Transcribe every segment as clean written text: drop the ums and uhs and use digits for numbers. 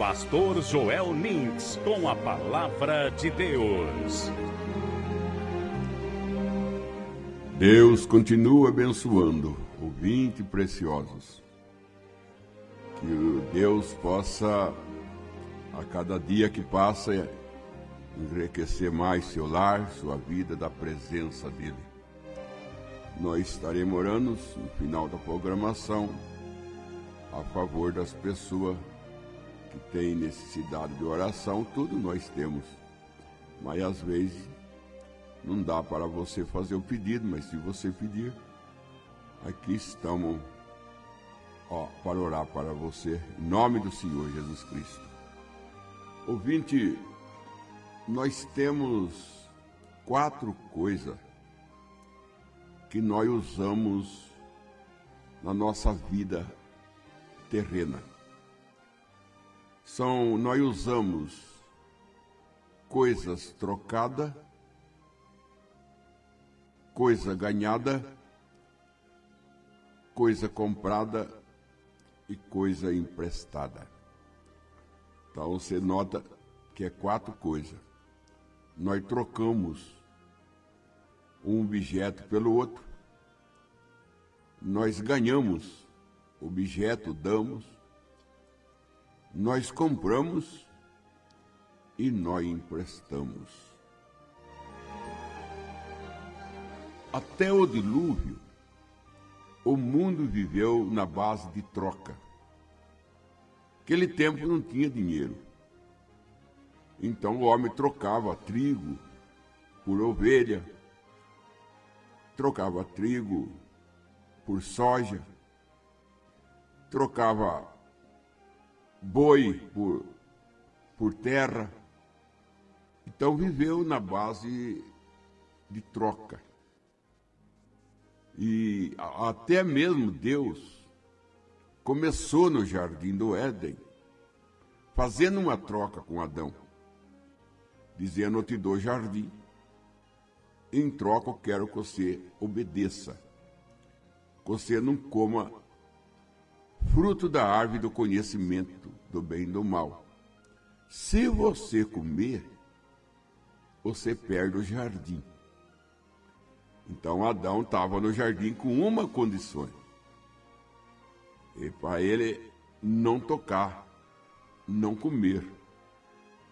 Pastor Joel Nins, com a palavra de Deus. Deus continua abençoando, ouvintes preciosos. Que Deus possa, a cada dia que passa, enriquecer mais seu lar, sua vida, da presença dEle. Nós estaremos orando no final da programação a favor das pessoas que têm necessidade de oração. Tudo nós temos, mas às vezes não dá para você fazer o pedido, mas se você pedir, aqui estamos para orar para você, em nome do Senhor Jesus Cristo. Ouvinte, nós temos 4 coisas que nós usamos na nossa vida terrena. Nós usamos coisas trocadas, coisa ganhada, coisa comprada e coisa emprestada. Então você nota que é 4 coisas. Nós trocamos um objeto pelo outro, nós ganhamos objeto, damos, nós compramos e nós emprestamos. Até o dilúvio, o mundo viveu na base de troca. Naquele tempo não tinha dinheiro. Então o homem trocava trigo por ovelha, trocava trigo por soja, trocava boi por terra. Então viveu na base de troca. E até mesmo Deus começou no jardim do Éden, fazendo uma troca com Adão, dizendo: eu te dou jardim, em troca eu quero que você obedeça, que você não coma fruto da árvore do conhecimento do bem e do mal. Se você comer, você perde o jardim. Então Adão estava no jardim com uma condição: e para ele não tocar, não comer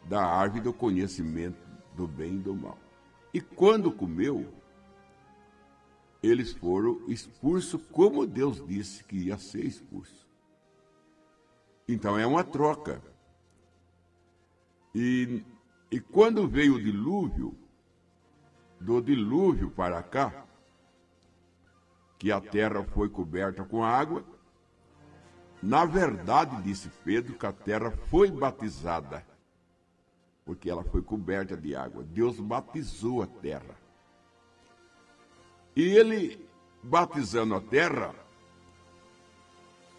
da árvore do conhecimento do bem e do mal. E quando comeu, eles foram expulsos como Deus disse que ia ser expulso. Então é uma troca. E quando veio o dilúvio, do dilúvio para cá, que a terra foi coberta com água, na verdade, disse Pedro, que a terra foi batizada, porque ela foi coberta de água. Deus batizou a terra. E ele, batizando a terra,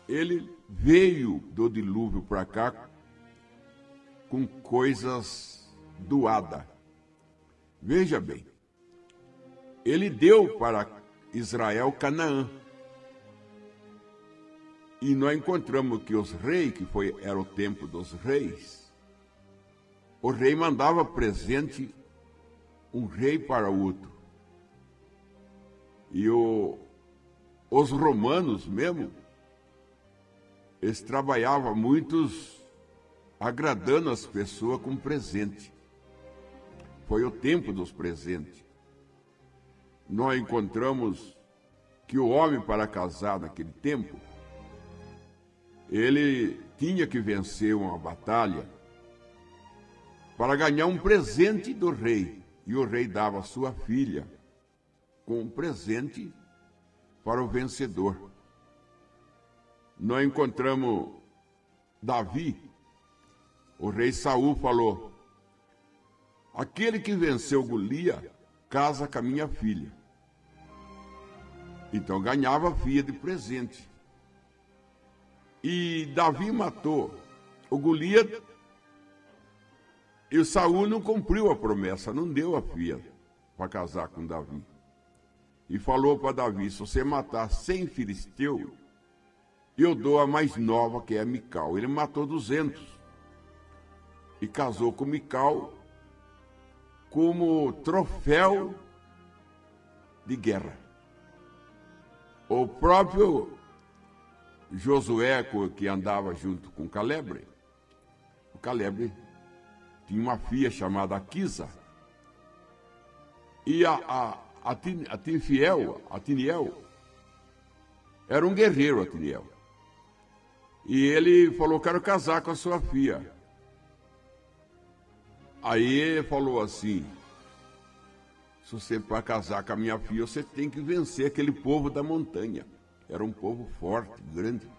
ele veio do dilúvio para cá com coisas doadas. Veja bem, ele deu para Israel Canaã. E nós encontramos que os reis, era o tempo dos reis, o rei mandava presente um rei para o outro. E os romanos mesmo, eles trabalhavam muitos agradando as pessoas com presente. Foi o tempo dos presentes. Nós encontramos que o homem, para casar naquele tempo, ele tinha que vencer uma batalha para ganhar um presente do rei. E o rei dava a sua filha com um presente para o vencedor. Nós encontramos Davi. O rei Saul falou: aquele que venceu Golias casa com a minha filha. Então ganhava a filha de presente. E Davi matou o Golias, e o Saul não cumpriu a promessa, não deu a filha para casar com Davi. E falou para Davi: se você matar 100 filisteus, eu dou a mais nova, que é a Mical. Ele matou 200. e casou com Mical como troféu de guerra. O próprio Josué, que andava junto com Caleb, o Caleb tinha uma filha chamada Aquisa, e Atiniel, era um guerreiro, Atiniel. E ele falou: quero casar com a sua filha. Aí ele falou assim: se você para casar com a minha filha, você tem que vencer aquele povo da montanha. Era um povo forte, grande.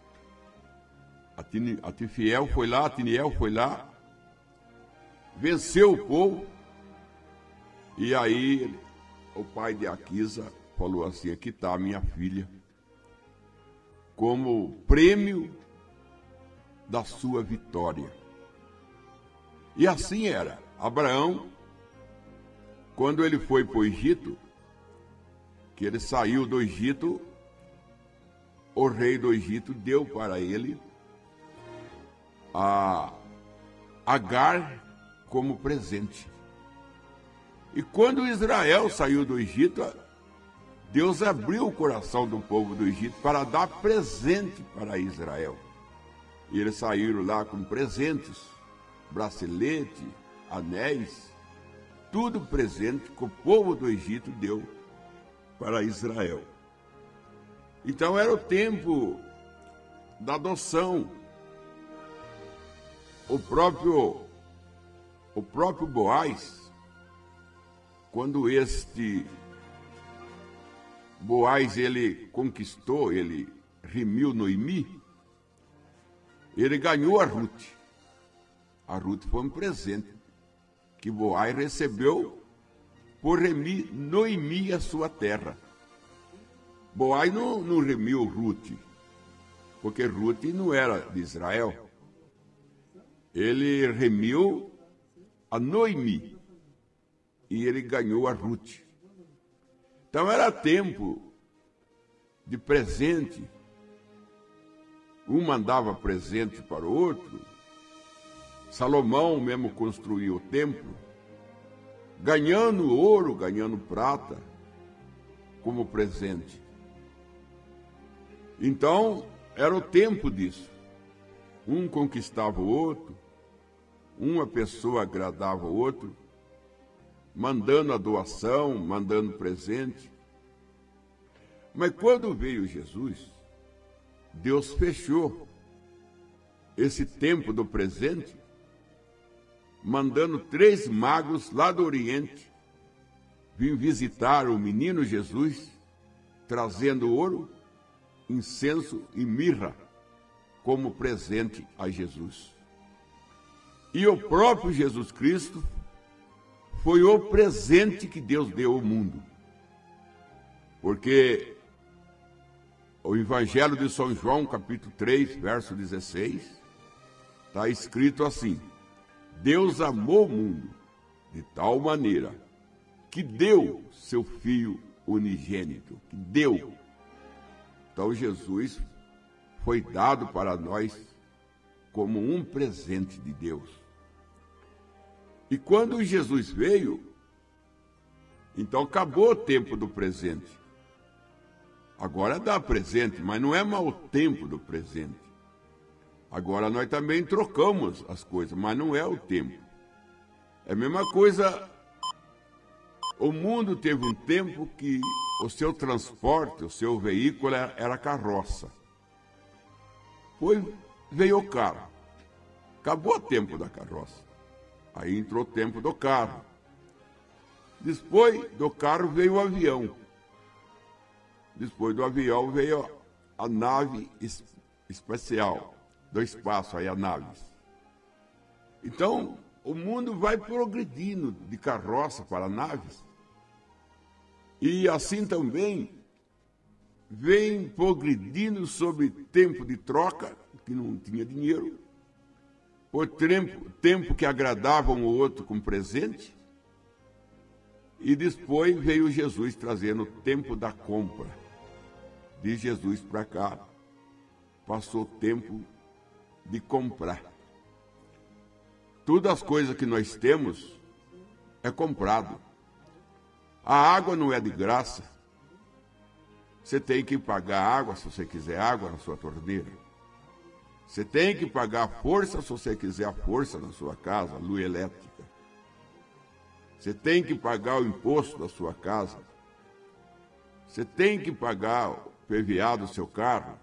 Atiniel foi lá, venceu o povo. E aí o pai de Aquisa falou assim: aqui está a minha filha, como prêmio da sua vitória. E assim era. Abraão, quando ele foi para o Egito, que ele saiu do Egito, o rei do Egito deu para ele a Agar como presente. E quando Israel saiu do Egito, Deus abriu o coração do povo do Egito para dar presente para Israel. E eles saíram lá com presentes, bracelete, anéis, tudo presente que o povo do Egito deu para Israel. Então era o tempo da adoção. O próprio Boaz, quando este Boaz ele conquistou, ele remiu Noemi, ele ganhou a Ruth. A Ruth foi um presente que Boaz recebeu por remir Noemi a sua terra. Boaz não remiu Ruth, porque Ruth não era de Israel. Ele remiu a Noemi e ele ganhou a Ruth. Então era tempo de presente. Um mandava presente para o outro. Salomão mesmo construiu o templo, ganhando ouro, ganhando prata como presente. Então era o tempo disso. Um conquistava o outro, uma pessoa agradava o outro, mandando a doação, mandando presente. Mas quando veio Jesus, Deus fechou esse tempo do presente, mandando 3 magos lá do Oriente vir visitar o menino Jesus, trazendo ouro, incenso e mirra como presente a Jesus. E o próprio Jesus Cristo foi o presente que Deus deu ao mundo. Porque o Evangelho de São João, capítulo 3, verso 16, está escrito assim: Deus amou o mundo de tal maneira que deu seu Filho unigênito, que deu. Então Jesus foi dado para nós como um presente de Deus. E quando Jesus veio, então acabou o tempo do presente. Agora dá presente, mas não é mau tempo do presente. Agora nós também trocamos as coisas, mas não é o tempo. É a mesma coisa, o mundo teve um tempo que o seu transporte, o seu veículo era carroça. Veio o carro, acabou o tempo da carroça. Aí entrou o tempo do carro. Depois do carro veio o avião. Depois do avião veio a nave espacial, do espaço, aí a naves. Então, o mundo vai progredindo de carroça para naves. E assim também vem progredindo sobre tempo de troca, que não tinha dinheiro, por tempo que agradava um ou outro com presente. E depois veio Jesus trazendo o tempo da compra. De Jesus para cá, passou o tempo de comprar. todas as coisas que nós temos é comprado. A água não é de graça. Você tem que pagar água se você quiser água na sua torneira. Você tem que pagar a força se você quiser a força na sua casa, a luz elétrica. Você tem que pagar o imposto da sua casa. Você tem que pagar o PVA do seu carro.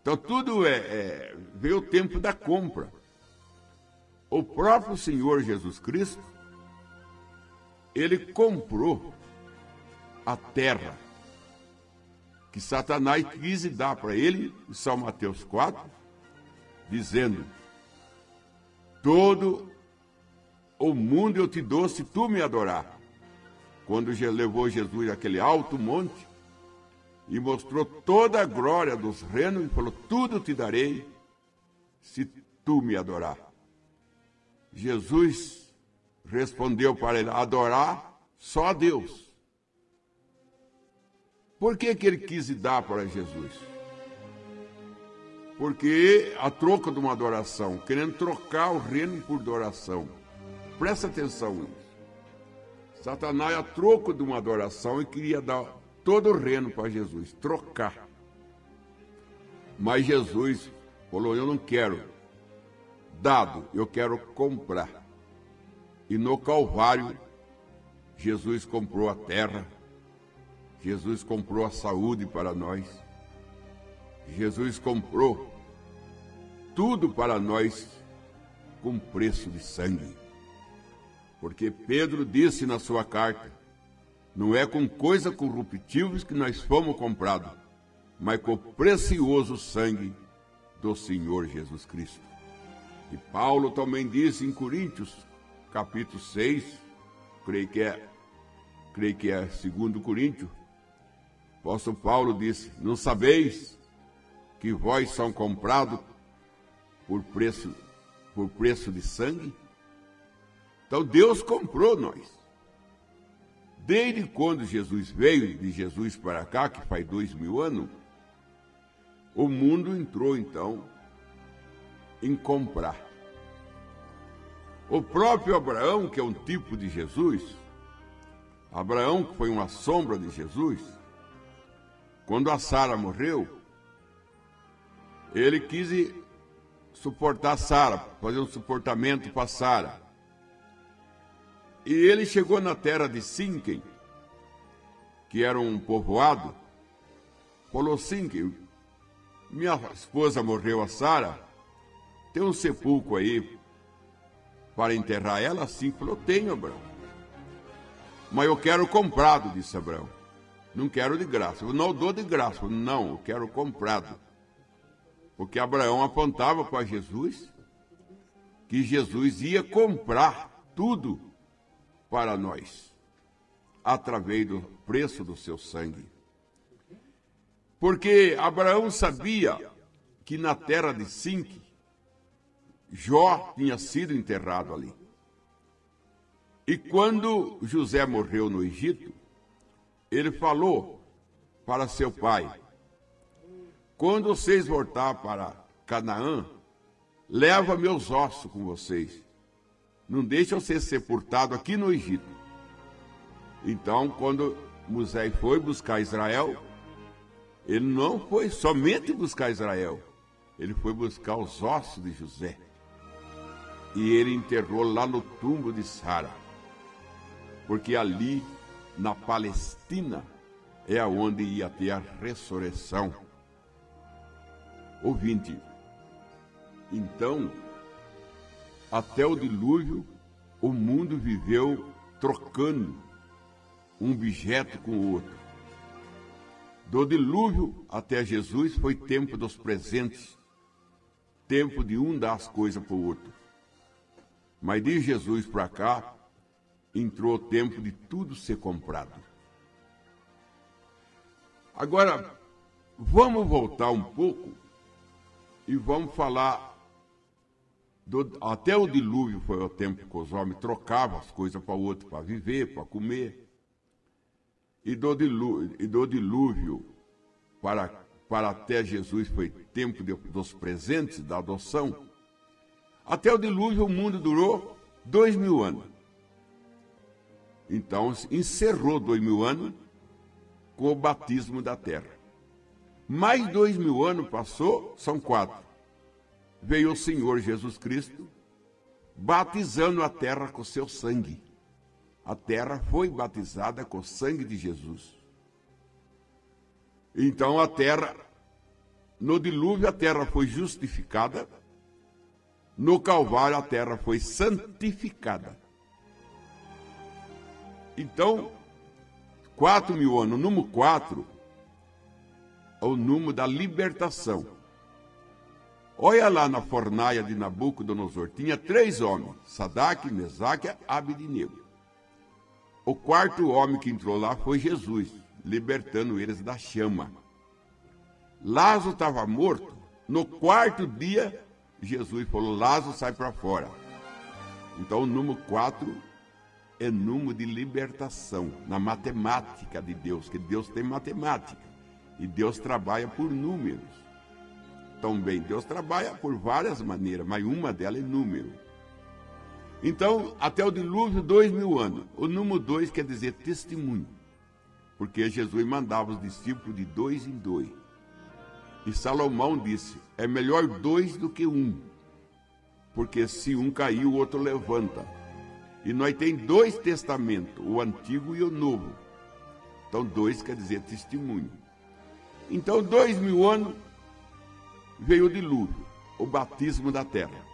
Então tudo veio o tempo da compra. O próprio Senhor Jesus Cristo, ele comprou a terra que Satanás quis dar para ele, em São Mateus 4, dizendo: todo o mundo eu te dou se tu me adorar. Quando levou Jesus àquele alto monte e mostrou toda a glória dos reinos, e falou: tudo te darei se tu me adorar. Jesus respondeu para ele: adorar só a Deus. Por que ele quis dar para Jesus? Porque a troca de uma adoração, querendo trocar o reino por adoração. Presta atenção nisso. Satanás, a troco de uma adoração, e queria dar todo o reino para Jesus, trocar. Mas Jesus falou: eu não quero dado, eu quero comprar. E no Calvário, Jesus comprou a terra, Jesus comprou a saúde para nós, Jesus comprou tudo para nós com preço de sangue. Porque Pedro disse na sua carta: não é com coisa corruptíveis que nós fomos comprados, mas com o precioso sangue do Senhor Jesus Cristo. E Paulo também disse em Coríntios, capítulo 6, creio que é 2 Coríntios, o apóstolo Paulo disse: não sabeis que vós são comprados por preço de sangue? Então Deus comprou nós. Desde quando Jesus veio, de Jesus para cá, que faz 2000 anos, o mundo entrou então em comprar. O próprio Abraão, que é um tipo de Jesus, Abraão, que foi uma sombra de Jesus, quando a Sara morreu, ele quis suportar Sara, fazer um suportamento para Sara. E ele chegou na terra de Sinquem, que era um povoado, falou: Sinquem, minha esposa morreu, a Sara, tem um sepulcro aí para enterrar ela? Sim. Falou: tenho, Abraão. Mas eu quero comprado, disse Abraão. Não quero de graça. Eu não dou de graça. Não, eu quero comprado. Porque Abraão apontava para Jesus, que Jesus ia comprar tudo para nós, através do preço do seu sangue. Porque Abraão sabia que na terra de Sinque, Jó tinha sido enterrado ali. E quando José morreu no Egito, ele falou para seu pai: quando vocês voltar para Canaã, leva meus ossos com vocês. Não deixa eu ser sepultado aqui no Egito. Então, quando Moisés foi buscar Israel, ele não foi somente buscar Israel, ele foi buscar os ossos de José. E ele enterrou lá no túmulo de Sara, porque ali, na Palestina, é onde ia ter a ressurreição. Ouvinte, então, até o dilúvio, o mundo viveu trocando um objeto com o outro. Do dilúvio até Jesus foi tempo dos presentes, tempo de um dar as coisas para o outro. Mas de Jesus para cá, entrou o tempo de tudo ser comprado. Agora, vamos voltar um pouco e vamos falar, até o dilúvio foi o tempo que os homens trocavam as coisas para o outro, para viver, para comer. E do dilúvio para até Jesus foi tempo dos presentes, da adoção. Até o dilúvio o mundo durou 2000 anos. Então encerrou 2000 anos com o batismo da terra. Mais 2000 anos passou, são 4. Veio o Senhor Jesus Cristo, batizando a terra com seu sangue. A terra foi batizada com o sangue de Jesus. Então a terra, no dilúvio a terra foi justificada, no Calvário a terra foi santificada. Então, 4000 anos, o número 4 é o número da libertação. Olha lá na fornalha de Nabucodonosor, tinha 3 homens, Sadraque, Mesaque e Abednego. O 4º homem que entrou lá foi Jesus, libertando eles da chama. Lázaro estava morto. No 4º dia, Jesus falou, Lázaro, sai para fora. Então o número 4 é número de libertação, na matemática de Deus, que Deus tem matemática. E Deus trabalha por números. Também Deus trabalha por várias maneiras, mas uma delas é número. Então, até o dilúvio, 2000 anos. O número 2 quer dizer testemunho. Porque Jesus mandava os discípulos de 2 em 2. E Salomão disse, é melhor 2 do que 1. Porque se um cair, o outro levanta. E nós temos 2 testamentos, o Antigo e o Novo. Então, 2 quer dizer testemunho. Então, 2000 anos, veio o dilúvio, o batismo da terra.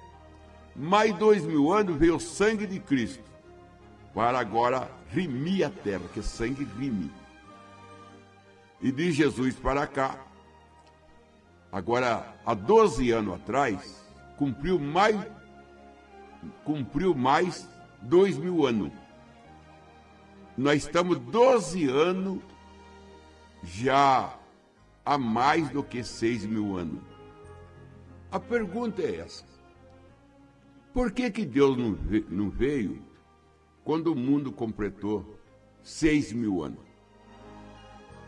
Mais 2000 anos veio o sangue de Cristo, para agora remir a terra, que sangue rime. E de Jesus para cá, agora há 12 anos atrás, cumpriu mais 2000 anos. Nós estamos 12 anos já há mais do que 6000 anos. A pergunta é essa. Por que Deus não veio quando o mundo completou 6000 anos?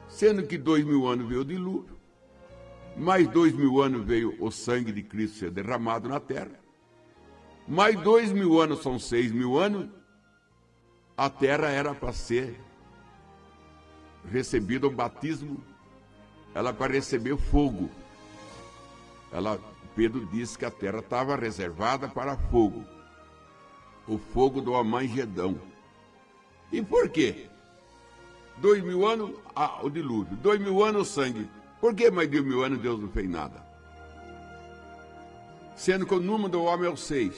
Sendo que 2000 anos veio o dilúvio, mais 2000 anos veio o sangue de Cristo ser derramado na terra, mais 2000 anos são 6000 anos, a terra era para ser recebida o batismo, ela para receber fogo. Pedro disse que a terra estava reservada para fogo, o fogo do Amangedão. E por quê? 2000 anos, o dilúvio, 2000 anos o sangue. Por que mais de 1000 anos Deus não fez nada? Sendo que o número do homem é o 6.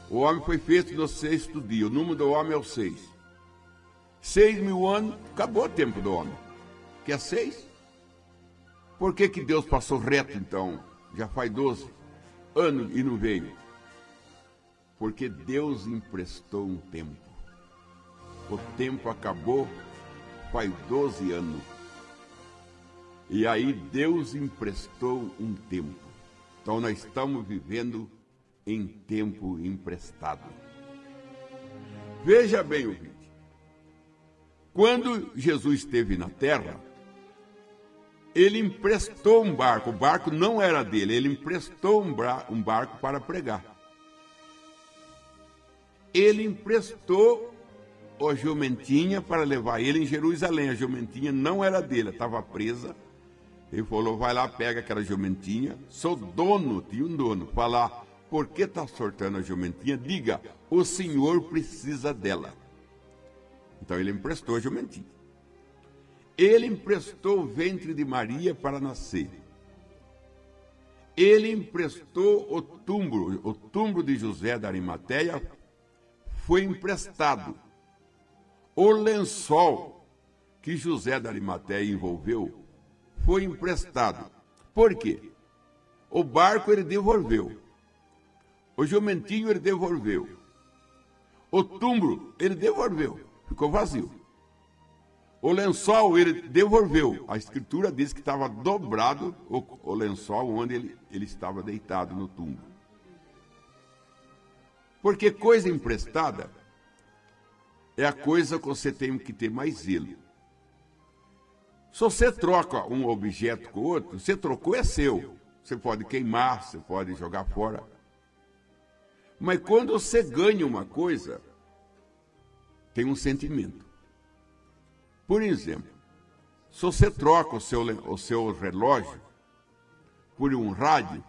O homem foi feito no 6º dia, o número do homem é o 6. 6000 anos, acabou o tempo do homem. Que é 6? Por que Deus passou reto então? Já faz 12 anos e não veio. Porque Deus emprestou um tempo. O tempo acabou faz 12 anos. E aí Deus emprestou um tempo. Então nós estamos vivendo em tempo emprestado. Veja bem o vídeo. Quando Jesus esteve na terra, ele emprestou um barco. O barco não era dele, ele emprestou um barco para pregar. Ele emprestou a jumentinha para levar ele em Jerusalém. A jumentinha não era dele, estava presa. Ele falou, vai lá, pega aquela jumentinha. Sou dono, tinha um dono. Falar, por que está soltando a jumentinha? Diga, o Senhor precisa dela. Então ele emprestou a jumentinha. Ele emprestou o ventre de Maria para nascer. Ele emprestou o túmulo de José da Arimateia foi emprestado. O lençol que José da Arimateia envolveu foi emprestado. Por quê? O barco ele devolveu. O jumentinho ele devolveu. O túmulo ele devolveu. Ficou vazio. O lençol ele devolveu. A escritura diz que estava dobrado o lençol onde ele estava deitado no túmulo. Porque coisa emprestada é a coisa que você tem que ter mais zelo. Se você troca um objeto com outro, você trocou é seu. Você pode queimar, você pode jogar fora. Mas quando você ganha uma coisa, tem um sentimento. Por exemplo, se você troca o seu relógio por um rádio,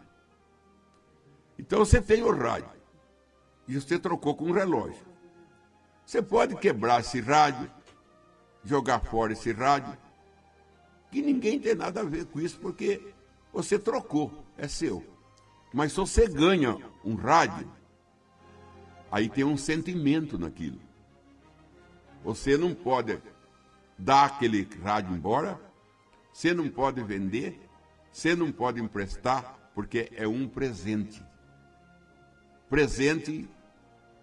então você tem o rádio e você trocou com um relógio. Você pode quebrar esse rádio, jogar fora esse rádio, que ninguém tem nada a ver com isso, porque você trocou, é seu. Mas se você ganha um rádio, aí tem um sentimento naquilo. Você não pode dar aquele rádio embora, você não pode vender, você não pode emprestar, porque é um presente. Presente,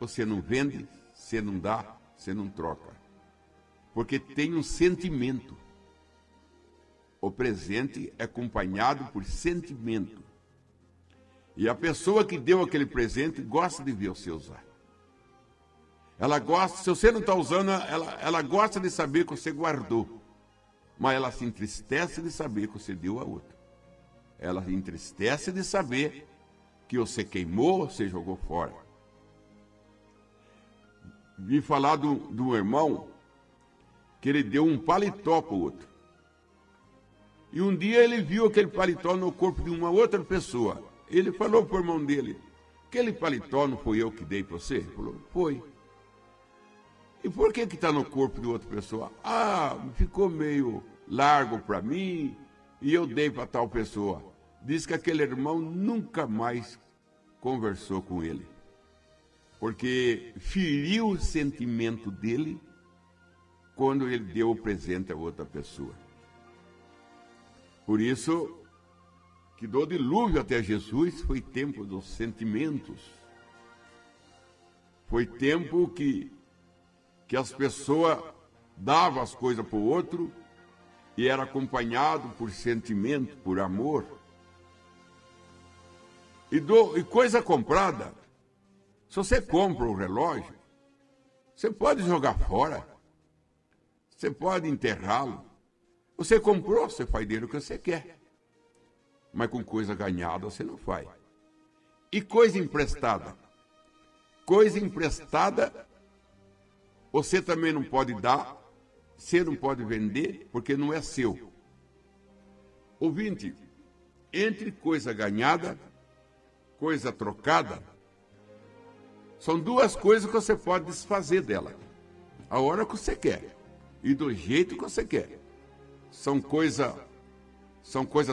você não vende, você não dá, você não troca. Porque tem um sentimento. O presente é acompanhado por sentimento. E a pessoa que deu aquele presente gosta de ver você usar. Ela gosta, se você não está usando, ela gosta de saber que você guardou. Mas ela se entristece de saber que você deu a outra. Ela se entristece de saber que você queimou, você jogou fora. Vi falar de um irmão que ele deu um paletó para o outro. E um dia ele viu aquele paletó no corpo de uma outra pessoa. Ele falou para o irmão dele: aquele paletó não foi eu que dei para você? Ele falou: foi. E por que está no corpo de outra pessoa? Ah, ficou meio largo para mim e eu dei para tal pessoa. Diz que aquele irmão nunca mais conversou com ele, porque feriu o sentimento dele quando ele deu o presente a outra pessoa. Por isso que do dilúvio até Jesus foi tempo dos sentimentos. Foi tempo que as pessoas davam as coisas para o outro e era acompanhado por sentimento, por amor. E coisa comprada, se você compra um relógio, você pode jogar fora, você pode enterrá-lo. Você comprou, você faz dele o que você quer. Mas com coisa ganhada você não faz. E coisa emprestada? Coisa emprestada você também não pode dar, você não pode vender, porque não é seu. Ouvinte, entre coisa ganhada, coisa trocada, são duas coisas que você pode desfazer dela. A hora que você quer e do jeito que você quer. São coisa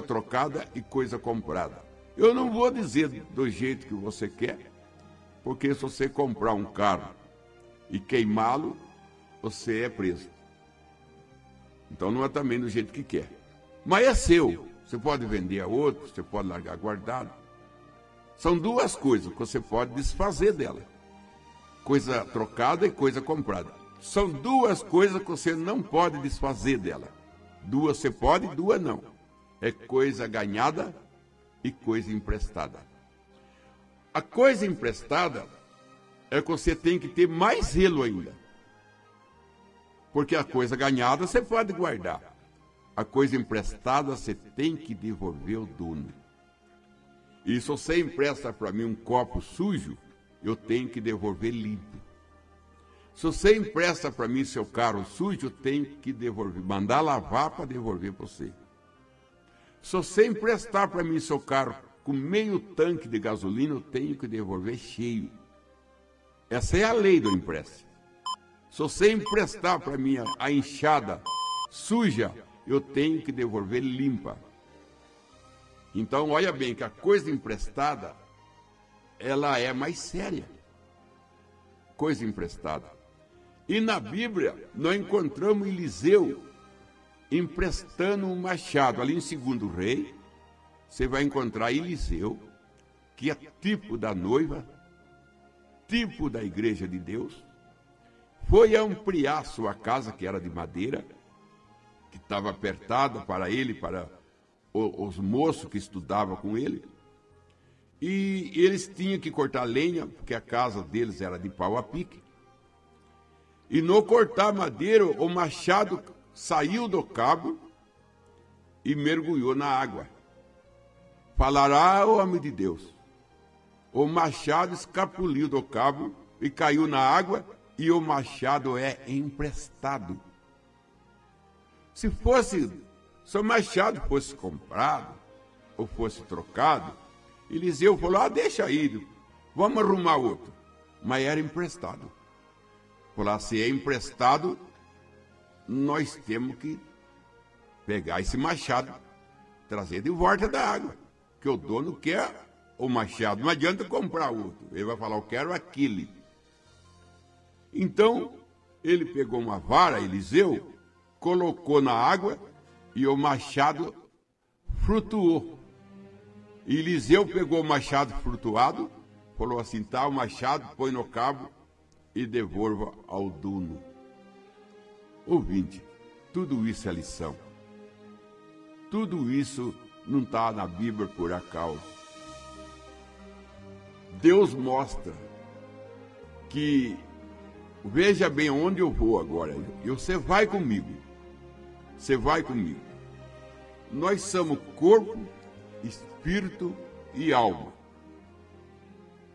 trocada e coisa comprada. Eu não vou dizer do jeito que você quer, porque se você comprar um carro e queimá-lo, você é preso. Então não é também do jeito que quer. Mas é seu. Você pode vender a outro, você pode largar guardado. São duas coisas que você pode desfazer dela. Coisa trocada e coisa comprada. São duas coisas que você não pode desfazer dela. Duas você pode, duas não. É coisa ganhada e coisa emprestada. A coisa emprestada é que você tem que ter mais zelo ainda. Porque a coisa ganhada você pode guardar. A coisa emprestada você tem que devolver ao dono. E se você empresta para mim um copo sujo, eu tenho que devolver limpo. Se você empresta para mim seu carro sujo, eu tenho que devolver, mandar lavar para devolver para você. Se você emprestar para mim seu carro com meio tanque de gasolina, eu tenho que devolver cheio. Essa é a lei do empréstimo. Se você emprestar para mim a enxada suja, eu tenho que devolver limpa. Então, olha bem que a coisa emprestada, ela é mais séria. Coisa emprestada. E na Bíblia, nós encontramos Eliseu emprestando um machado. Ali em 2 Reis, você vai encontrar Eliseu, que é tipo da noiva, tipo da igreja de Deus, foi ampliar sua casa, que era de madeira, que estava apertada para ele, para os moços que estudavam com ele, e eles tinham que cortar lenha, porque a casa deles era de pau a pique, e no cortar madeira, o machado saiu do cabo e mergulhou na água. Falará o homem de Deus. o machado escapuliu do cabo e caiu na água, e o machado é emprestado. Se o machado fosse comprado, ou fosse trocado, Eliseu falou, deixa aí, vamos arrumar outro. Mas era emprestado. Falou, se é emprestado, nós temos que pegar esse machado, trazer de volta da água, que o dono quer o machado, não adianta comprar outro. Ele vai falar, eu quero aquele. Então, ele pegou uma vara, Eliseu, colocou na água e o machado flutuou. E Eliseu pegou o machado flutuado, falou assim, tá, o machado, põe no cabo e devolva ao dono. Ouvinte, tudo isso é lição. Tudo isso não está na Bíblia por acaso. Deus mostra que, veja bem onde eu vou agora, e você vai comigo. Você vai comigo. Nós somos corpo, espírito e alma.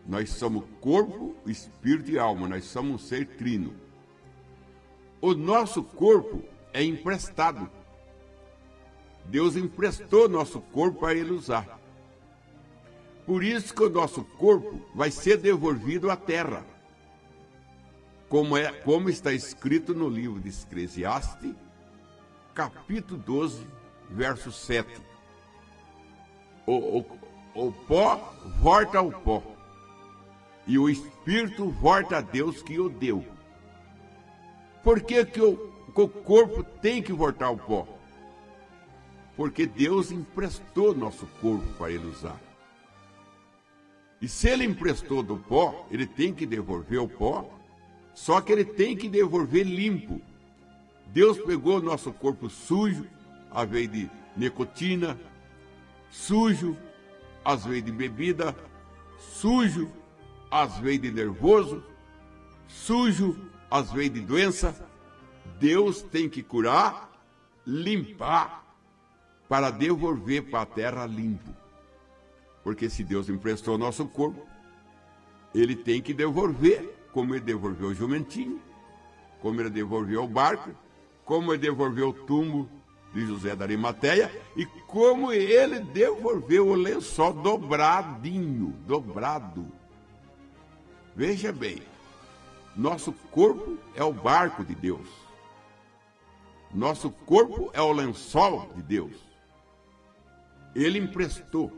Nós somos corpo, espírito e alma. Nós somos um ser trino. O nosso corpo é emprestado. Deus emprestou nosso corpo para ele usar. Por isso que o nosso corpo vai ser devolvido à terra. Como está escrito no livro de Eclesiastes, capítulo 12, verso 7. O pó volta ao pó, e o espírito volta a Deus que o deu. Por que o corpo tem que voltar ao pó? Porque Deus emprestou nosso corpo para ele usar. E se ele emprestou do pó, ele tem que devolver o pó, só que ele tem que devolver limpo. Deus pegou nosso corpo sujo, às vezes de nicotina, sujo, às vezes de bebida, sujo, às vezes de nervoso, sujo, às vezes de doença. Deus tem que curar, limpar, para devolver para a terra limpo. Porque se Deus emprestou nosso corpo, ele tem que devolver, como ele devolveu o jumentinho, como ele devolveu o barco, como ele devolveu o túmulo de José da Arimateia e como ele devolveu o lençol dobrado. Veja bem, nosso corpo é o barco de Deus. Nosso corpo é o lençol de Deus. Ele emprestou,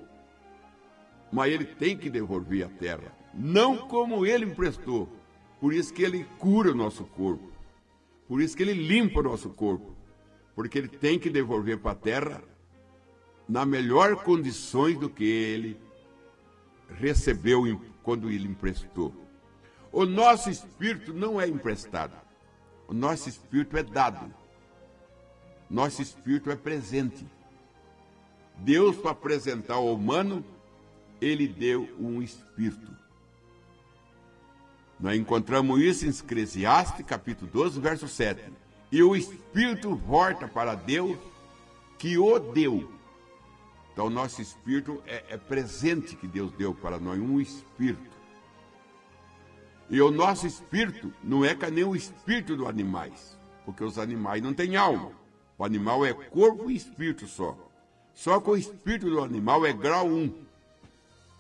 mas ele tem que devolver a terra, não como ele emprestou. Por isso que ele cura o nosso corpo, por isso que ele limpa o nosso corpo, porque ele tem que devolver para a terra na melhor condições do que ele recebeu quando ele emprestou. O nosso espírito não é emprestado, o nosso espírito é dado, nosso espírito é presente. Deus, para apresentar ao humano, ele deu um espírito. Nós encontramos isso em Eclesiastes, capítulo 12, verso 7. E o espírito volta para Deus que o deu. Então, nosso espírito é presente que Deus deu para nós, um espírito. E o nosso espírito não é que nem o espírito dos animais, porque os animais não têm alma. O animal é corpo e espírito só. Só que o espírito do animal é grau 1.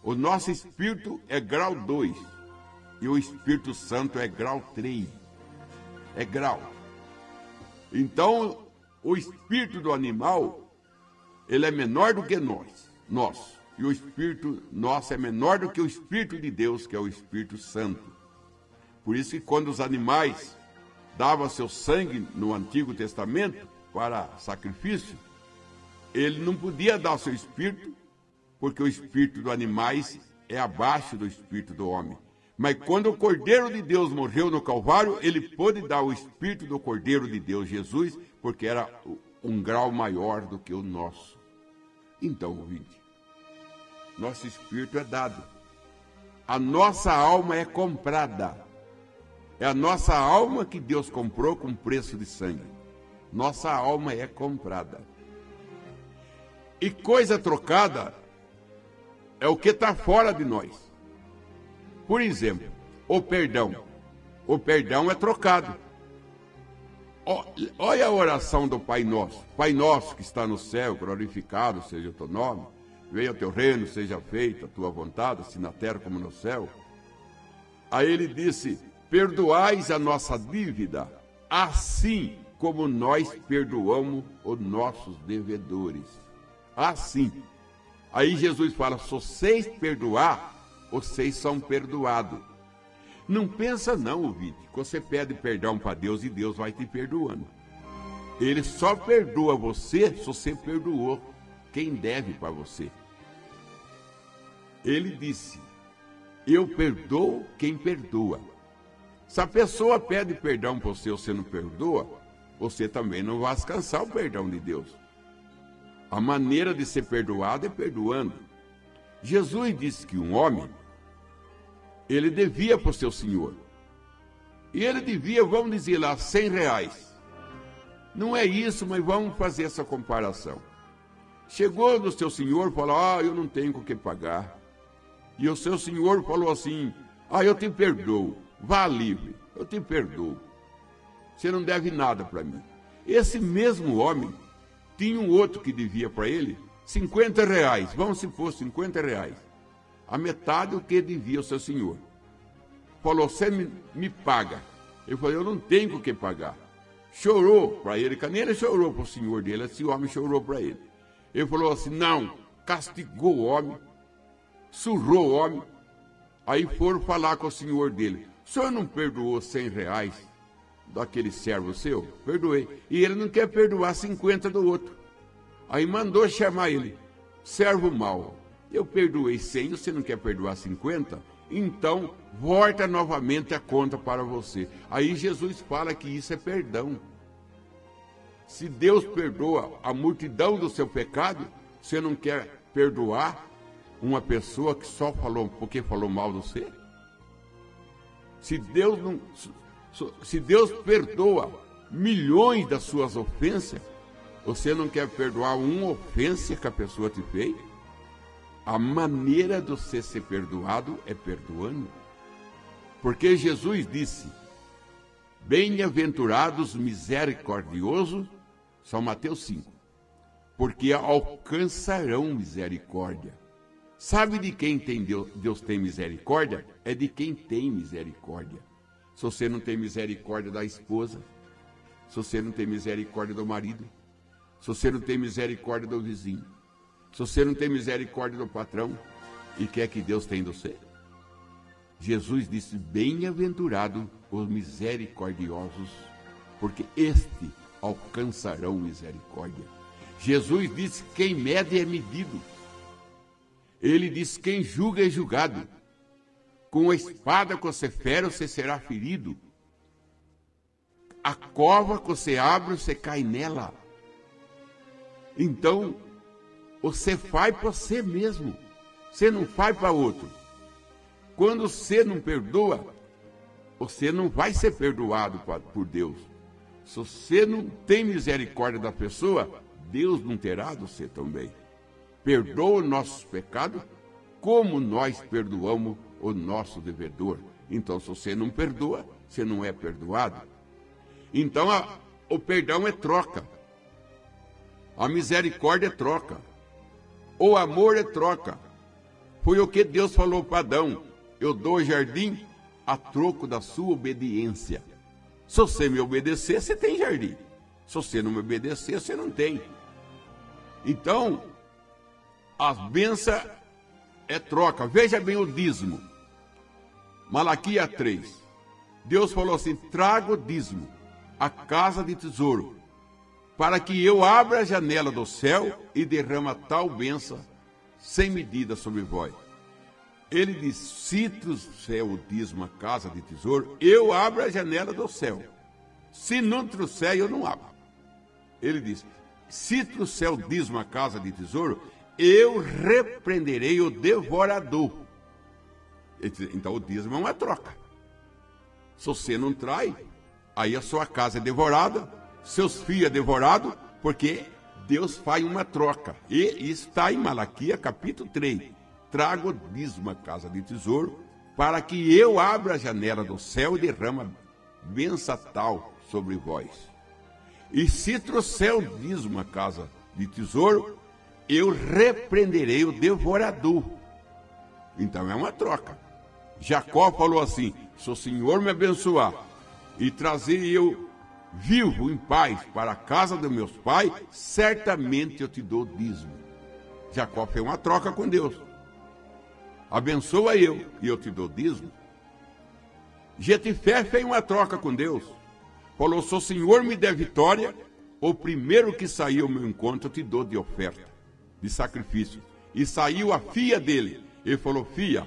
O nosso espírito é grau 2. E o Espírito Santo é grau 3. É grau. Então, o espírito do animal, ele é menor do que nós. E o espírito nosso é menor do que o Espírito de Deus, que é o Espírito Santo. Por isso que quando os animais davam seu sangue no Antigo Testamento para sacrifício, ele não podia dar o seu espírito, porque o espírito dos animais é abaixo do espírito do homem. Mas quando o Cordeiro de Deus morreu no Calvário, ele pôde dar o espírito do Cordeiro de Deus, Jesus, porque era um grau maior do que o nosso. Então, ouvinte, nosso espírito é dado. A nossa alma é comprada. É a nossa alma que Deus comprou com preço de sangue. Nossa alma é comprada. E coisa trocada é o que está fora de nós. Por exemplo, o perdão. O perdão é trocado. Olha a oração do Pai Nosso. Pai Nosso que está no céu, glorificado seja o teu nome. Venha o teu reino, seja feita a tua vontade, assim na terra como no céu. Aí ele disse, perdoais a nossa dívida, assim como nós perdoamos os nossos devedores. Assim. Aí Jesus fala, se vocês perdoar, vocês são perdoados. Não pensa não, ouvinte, que você pede perdão para Deus e Deus vai te perdoando. Ele só perdoa você se você perdoou quem deve para você. Ele disse, eu perdoo quem perdoa. Se a pessoa pede perdão para você não perdoa, você também não vai alcançar o perdão de Deus. A maneira de ser perdoado é perdoando. Jesus disse que um homem, ele devia para o seu senhor. E ele devia, vamos dizer lá, 100 reais. Não é isso, mas vamos fazer essa comparação. Chegou no seu senhor e falou, eu não tenho com o que pagar. E o seu senhor falou assim, eu te perdoo, vá livre, eu te perdoo. Você não deve nada para mim. Esse mesmo homem tinha um outro que devia para ele 50 reais, vamos se for 50 reais. A metade do que devia o seu senhor. Falou, você me paga. Ele falou, eu não tenho com o que pagar. Chorou para ele, Caneira chorou para o senhor dele, esse homem chorou para ele. Ele falou assim, não, castigou o homem, surrou o homem. Aí foram falar com o senhor dele, o senhor não perdoou 100 reais daquele servo seu? Perdoei. E ele não quer perdoar 50 do outro. Aí mandou chamar ele, servo mau. Eu perdoei 100, você não quer perdoar 50? Então, volta novamente a conta para você. Aí Jesus fala que isso é perdão. Se Deus perdoa a multidão do seu pecado, você não quer perdoar uma pessoa que só falou porque falou mal de você? Se Deus perdoa milhões das suas ofensas, você não quer perdoar uma ofensa que a pessoa te fez? A maneira de você ser perdoado é perdoando. Porque Jesus disse, bem-aventurados misericordiosos, São Mateus 5, porque alcançarão misericórdia. Sabe de quem Deus tem misericórdia? É de quem tem misericórdia. Se você não tem misericórdia da esposa, se você não tem misericórdia do marido, se você não tem misericórdia do vizinho, se você não tem misericórdia do patrão, e quer que Deus tem de você? Jesus disse, bem-aventurado os misericordiosos, porque este alcançarão misericórdia. Jesus disse, quem mede é medido. Ele disse, quem julga é julgado. Com a espada que você fere, você será ferido. A cova que você abre, você cai nela. Então, você faz para você mesmo. Você não faz para outro. Quando você não perdoa, você não vai ser perdoado por Deus. Se você não tem misericórdia da pessoa, Deus não terá de você também. Perdoa os nossos pecados, como nós perdoamos o nosso devedor. Então, se você não perdoa, você não é perdoado. Então, o perdão é troca. A misericórdia é troca. O amor é troca. Foi o que Deus falou para Adão. Eu dou o jardim a troco da sua obediência. Se você me obedecer, você tem jardim. Se você não me obedecer, você não tem. Então, as bênçãos é troca. Veja bem o dízimo. Malaquias 3. Deus falou assim, traga o dízimo à casa de tesouro, para que eu abra a janela do céu e derrama tal bênção sem medida sobre vós. Ele diz, se trouxer o dízimo à casa de tesouro, eu abro a janela do céu. Se não trouxer, eu não abro. Ele diz, se trouxer o dízimo à casa de tesouro, eu repreenderei o devorador. Então o dízimo é uma troca. Se você não trai, aí a sua casa é devorada, seus filhos é devorado, porque Deus faz uma troca. E está em Malaquias capítulo 3. Traga o dízimo à casa de tesouro, para que eu abra a janela do céu e derrama bênção tal sobre vós. E se trouxer o dízimo à casa de tesouro, eu repreenderei o devorador. Então é uma troca. Jacó falou assim: se o Senhor me abençoar e trazer eu vivo em paz para a casa dos meus pais, certamente eu te dou dízimo. Jacó fez uma troca com Deus. Abençoa eu e eu te dou dízimo. Jetifé fez uma troca com Deus. Falou: se o Senhor me der vitória, o primeiro que sair ao meu encontro eu te dou de oferta, de sacrifício. E saiu a filha dele. Ele falou: filha,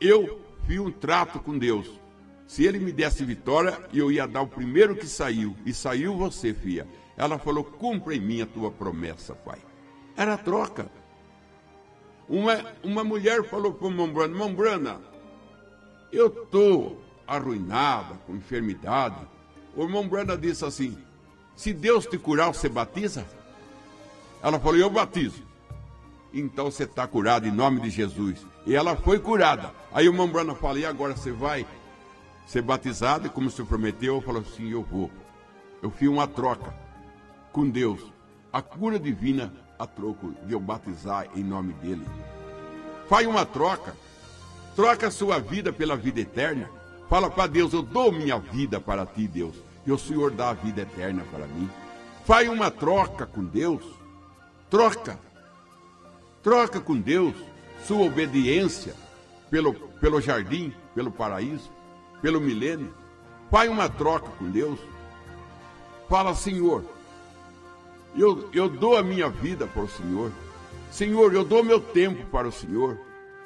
eu fiz um trato com Deus. Se ele me desse vitória, eu ia dar o primeiro que saiu. E saiu você, filha. Ela falou: cumpra em mim a tua promessa, pai. Era troca. Uma mulher falou para o irmão Brana: irmão Brana, eu estou arruinada, com enfermidade. O irmão Brana disse assim: se Deus te curar, você batiza? Ela falou: eu batizo. Então você está curado em nome de Jesus. E ela foi curada. Aí o irmão Brana falou: e agora você vai ser batizado? E como se prometeu, eu falei assim: eu vou. Eu fiz uma troca com Deus. A cura divina a troco de eu batizar em nome dele. Faz uma troca. Troca a sua vida pela vida eterna. Fala para Deus: eu dou minha vida para ti, Deus. E o Senhor dá a vida eterna para mim. Faz uma troca com Deus. Troca. Troca com Deus sua obediência pelo jardim, pelo paraíso, pelo milênio. Faz uma troca com Deus. Fala: Senhor, eu dou a minha vida para o Senhor. Senhor, eu dou meu tempo para o Senhor.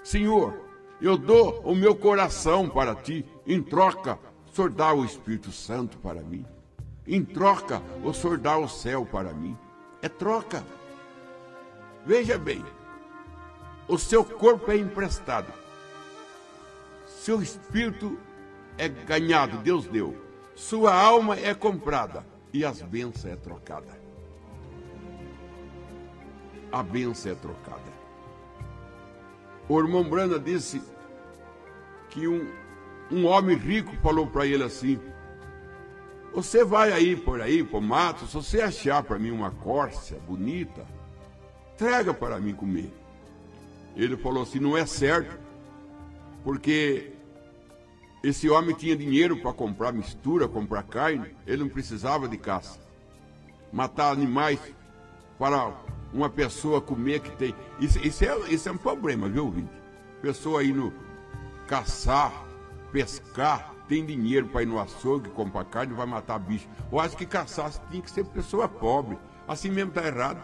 Senhor, eu dou o meu coração para ti. Em troca, o Senhor dá o Espírito Santo para mim. Em troca, o Senhor dá o céu para mim. É troca. Veja bem, o seu corpo é emprestado. Seu espírito é ganhado, Deus deu. Sua alma é comprada e as bênçãos é trocada. A bênção é trocada. O irmão Brana disse que um homem rico falou para ele assim: você vai aí por o mato, se você achar para mim uma córcega bonita, traga para mim comer. Ele falou assim: não é certo, porque esse homem tinha dinheiro para comprar mistura, comprar carne, ele não precisava de caça. Matar animais para uma pessoa comer que tem... Isso é um problema, viu, ouvinte? Pessoa indo caçar, pescar, tem dinheiro para ir no açougue, comprar carne, vai matar bicho. Eu acho que caçar tinha que ser pessoa pobre. Assim mesmo está errado.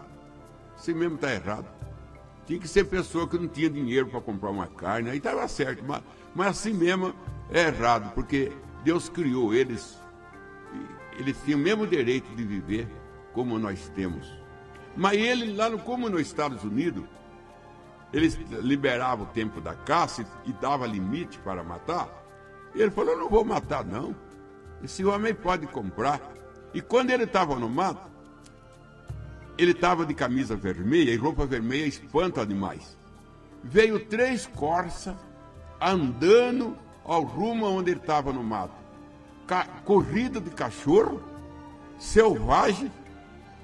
Assim mesmo está errado. Tinha que ser pessoa que não tinha dinheiro para comprar uma carne. Aí estava certo, mas assim mesmo é errado, porque Deus criou eles. Eles tinham o mesmo direito de viver como nós temos. Mas ele, como nos Estados Unidos, eles liberavam o tempo da caça e dava limite para matar. Ele falou: eu não vou matar, não. Esse homem pode comprar. E quando ele estava no mato, ele estava de camisa vermelha, e roupa vermelha espanta animais. Veio 3 corças andando ao rumo onde ele estava no mato. Corrida de cachorro, selvagem,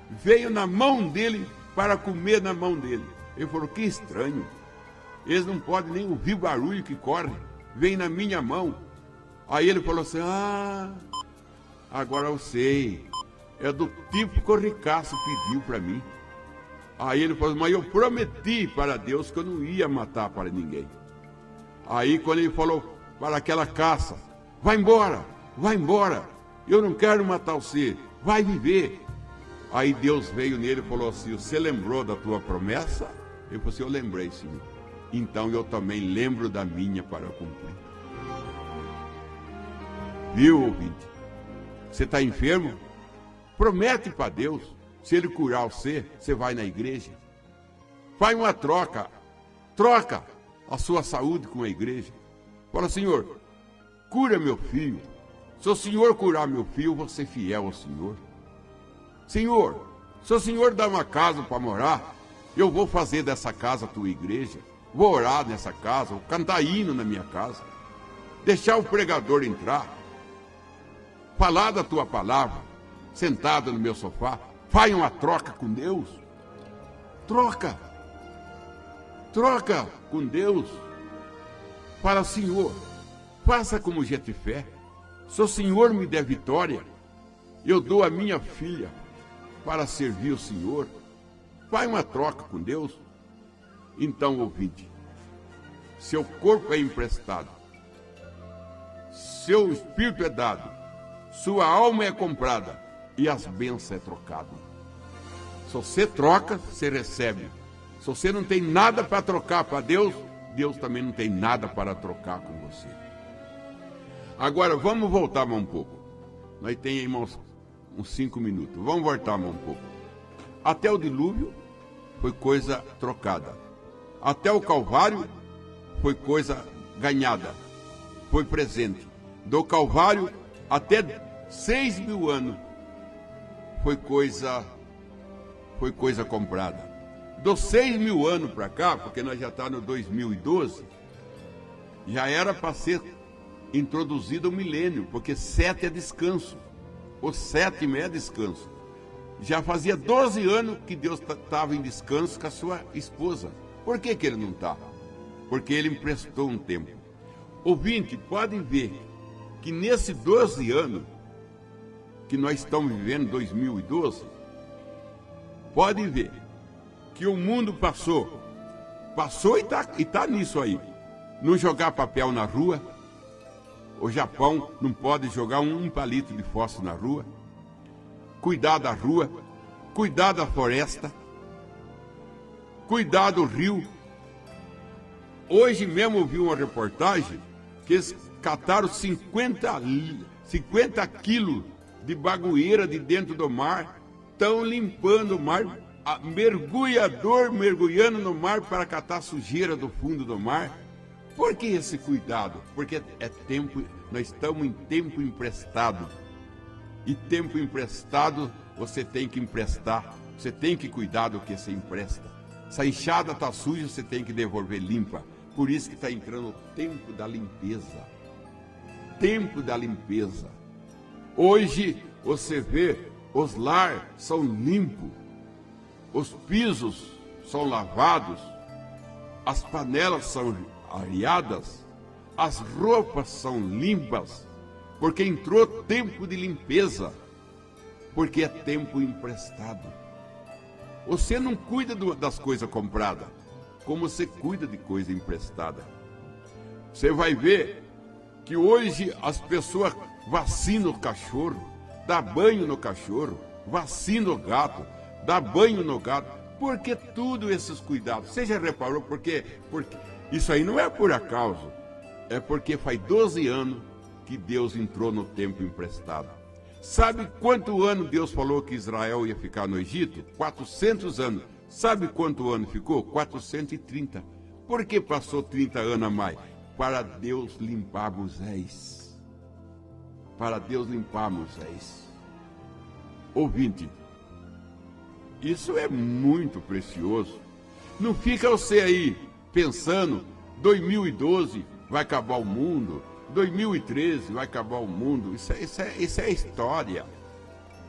veio na mão dele para comer na mão dele. Ele falou: que estranho. Eles não podem nem ouvir o barulho que corre. Vem na minha mão. Aí ele falou assim: agora eu sei. É do tipo que o Ricaço pediu para mim. Aí ele falou: mas eu prometi para Deus que eu não ia matar para ninguém. Aí quando ele falou para aquela caça: vai embora, eu não quero matar você, vai viver. Aí Deus veio nele e falou assim: você lembrou da tua promessa? Ele falou assim: eu lembrei, Senhor. Então eu também lembro da minha para cumprir. Viu, ouvinte? Você está enfermo? Promete para Deus. Se Ele curar você, você vai na igreja. Faz uma troca. Troca a sua saúde com a igreja. Fala: Senhor, cura meu filho. Se o Senhor curar meu filho, eu vou ser fiel ao Senhor. Senhor, se o Senhor dá uma casa para morar, eu vou fazer dessa casa a tua igreja. Vou orar nessa casa, vou cantar hino na minha casa. deixar o pregador entrar, falar da tua palavra, sentado no meu sofá, faz uma troca com Deus. Troca com Deus. Fala, Senhor, faça como Jetifé. Se o Senhor me der vitória, eu dou a minha filha para servir o Senhor. Faz uma troca com Deus. Então, ouvinte, seu corpo é emprestado, seu espírito é dado, sua alma é comprada e as bênçãos é trocado. Se você troca, você recebe. Se você não tem nada para trocar para Deus, Deus também não tem nada para trocar com você. Agora, vamos voltar mais um pouco. Nós temos uns 5 minutos. Vamos voltar mais um pouco. Até o dilúvio foi coisa trocada. Até o Calvário foi coisa ganhada. Foi presente. Do Calvário até 6.000 anos foi coisa comprada. Dos 6.000 anos para cá, porque nós já estamos no 2012, já era para ser introduzido o milênio, porque 7 é descanso. O 7º é descanso. Já fazia 12 anos que Deus estava em descanso com a sua esposa. Por que ele não está? Porque ele emprestou um tempo. Ouvinte, podem ver que nesses 12 anos que nós estamos vivendo, 2012, podem ver que o mundo passou e está nisso aí. Não jogar papel na rua. O Japão não pode jogar um palito de fósforo na rua. Cuidar da rua, cuidar da floresta, cuidar do rio. Hoje mesmo eu vi uma reportagem que eles cataram 50 quilos de bagoeira de dentro do mar, estão limpando o mar, mergulhador mergulhando no mar para catar sujeira do fundo do mar. Por que esse cuidado? Porque é tempo, nós estamos em tempo emprestado. E tempo emprestado, você tem que emprestar. Você tem que cuidar do que você empresta. Se a enxada está suja, você tem que devolver limpa. Por isso que está entrando o tempo da limpeza. Tempo da limpeza. Hoje, você vê, os lares são limpos. Os pisos são lavados. As panelas são areadas. As roupas são limpas. Porque entrou tempo de limpeza, porque é tempo emprestado. Você não cuida das coisas compradas, como você cuida de coisa emprestada. Você vai ver que hoje as pessoas vacinam o cachorro, dá banho no cachorro, vacina o gato, dá banho no gato. Por que tudo esses cuidados? Você já reparou porque isso aí não é por acaso, é porque faz 12 anos que Deus entrou no tempo emprestado. Sabe quanto ano Deus falou que Israel ia ficar no Egito? 400 anos. Sabe quanto ano ficou? 430. Por que passou 30 anos a mais? Para Deus limpar Moisés. Para Deus limpar Moisés. Ouvinte, isso é muito precioso. Não fica você aí pensando, 2012 vai acabar o mundo, 2013 vai acabar o mundo. Isso é história.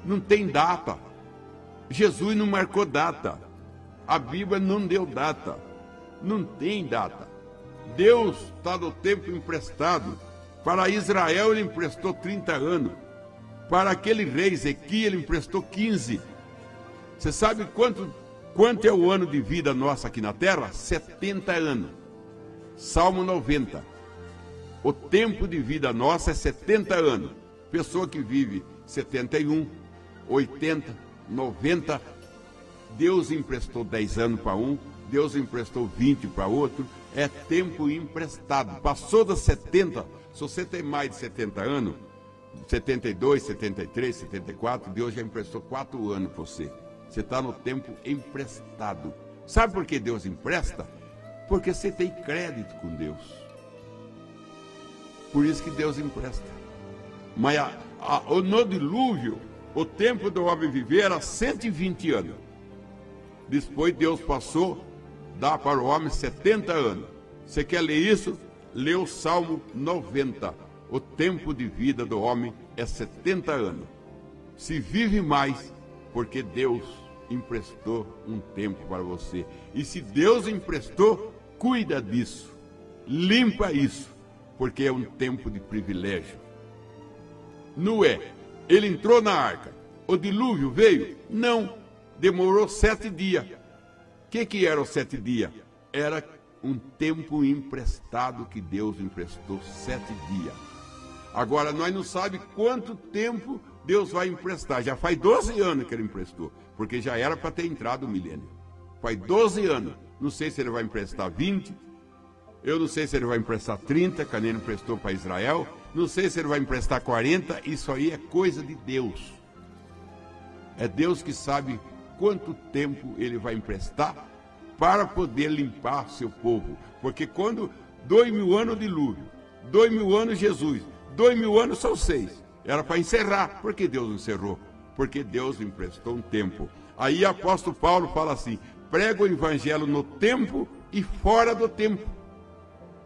Não tem data. Jesus não marcou data. A Bíblia não deu data. Não tem data. Deus está no tempo emprestado. Para Israel ele emprestou 30 anos. Para aquele rei Ezequias ele emprestou 15. Você sabe quanto é o ano de vida nossa aqui na terra? 70 anos. Salmo 90. O tempo de vida nossa é 70 anos. Pessoa que vive 71, 80, 90, Deus emprestou 10 anos para um, Deus emprestou 20 para outro. É tempo emprestado. Passou das 70, se você tem mais de 70 anos, 72, 73, 74, Deus já emprestou 4 anos para você. Você está no tempo emprestado. Sabe por que Deus empresta? Porque você tem crédito com Deus. Por isso que Deus empresta. Mas no dilúvio, o tempo do homem viver era 120 anos. Depois Deus passou, dá para o homem 70 anos. Você quer ler isso? lê o Salmo 90. O tempo de vida do homem é 70 anos. Se vive mais, porque Deus emprestou um tempo para você. E se Deus emprestou, cuida disso. Limpa isso, porque é um tempo de privilégio. Noé, ele entrou na arca. O dilúvio veio? Não. Demorou 7 dias. O que era os 7 dias? Era um tempo emprestado que Deus emprestou 7 dias. Agora, nós não sabemos quanto tempo Deus vai emprestar. Já faz 12 anos que ele emprestou, porque já era para ter entrado o milênio. Faz 12 anos. Não sei se ele vai emprestar 20. Eu não sei se ele vai emprestar 30, que ele emprestou para Israel. Não sei se ele vai emprestar 40. Isso aí é coisa de Deus. É Deus que sabe quanto tempo ele vai emprestar para poder limpar seu povo. Porque quando 2000 anos de dilúvio, 2000 anos Jesus, 2000 anos são 6. Era para encerrar. Por que Deus encerrou? Porque Deus emprestou um tempo. Aí o apóstolo Paulo fala assim: prega o evangelho no tempo e fora do tempo.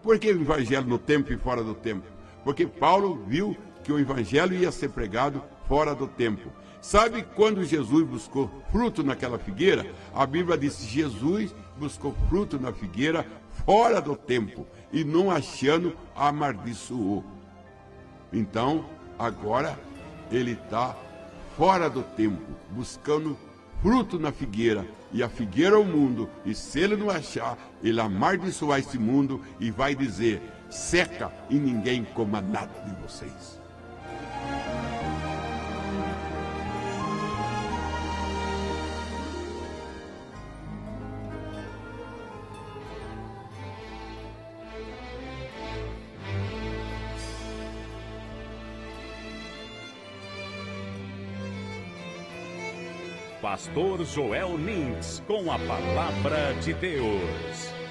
Por que o evangelho no tempo e fora do tempo? Porque Paulo viu que o evangelho ia ser pregado fora do tempo. Sabe quando Jesus buscou fruto naquela figueira? A Bíblia diz que Jesus buscou fruto na figueira fora do tempo e não achando, amaldiçoou. Então, agora ele está fora do tempo, buscando fruto na figueira, e a figueira é o mundo, e se ele não achar, ele amaldiçoar esse mundo e vai dizer: seca e ninguém coma nada de vocês. Pastor Joel Nins, com a palavra de Deus.